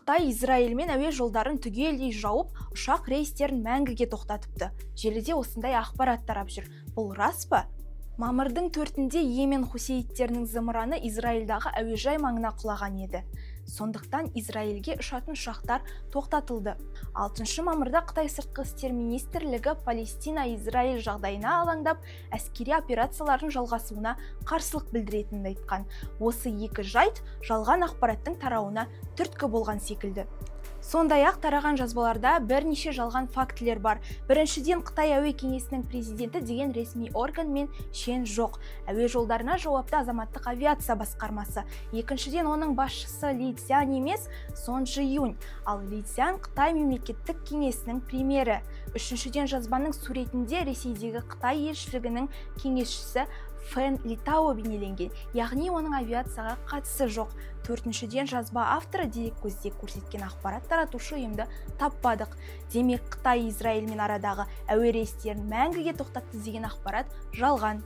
Қытай Израильмен әуе жолдарын түгелдей жауып, ұшақ рейстерін мәңгіге тоқтатыпты. Желіде осындай ақпарат тарап жүр. Бұл рас па? Мамырдың 4-інде Йемен хусеиттерінің зымыраны Израильдағы әуежай маңына құлаған еді. Сондықтан Израильге ұшатын ұшақтар тоқтатылды. 6 мамырда Қытай сыртқы істер министрлігі Палестина-Израиль жағдайына алаңдап, әскери операциялардың жалғасуына қарсылық білдіретінін айтқан. Осы екі жайт жалған ақпараттың тарауына түрткі болған секілді. Сондай-ақ тараған жазбаларда бірнеше жалған фактілер бар. Біріншіден, Қытай әуе кеңесінің президенті деген ресми орган мен шен жоқ. Әуе жолдарына жауапты азаматтық авиация басқармасы. Екіншіден, оның басшысы Ли Цзянь емес, Сон Чжи Юнь. Ал Ли Цзянь Қытай мемлекеттік кеңесінің премьері. Үшіншіден, жазбаның суретінде Ресейдегі Қытай елшілігінің кеңесшісі Фэн Литао бейнеленген, яғни оның авиацияға қатысы жоқ. Төртіншіден, жазба авторы дереккөзде көрсеткен ақпарат таратушы ұйымды таппадық. Демек, Қытай Израильмен арадағы әуе рейстерін мәңгіге тоқтатты деген ақпарат жалған.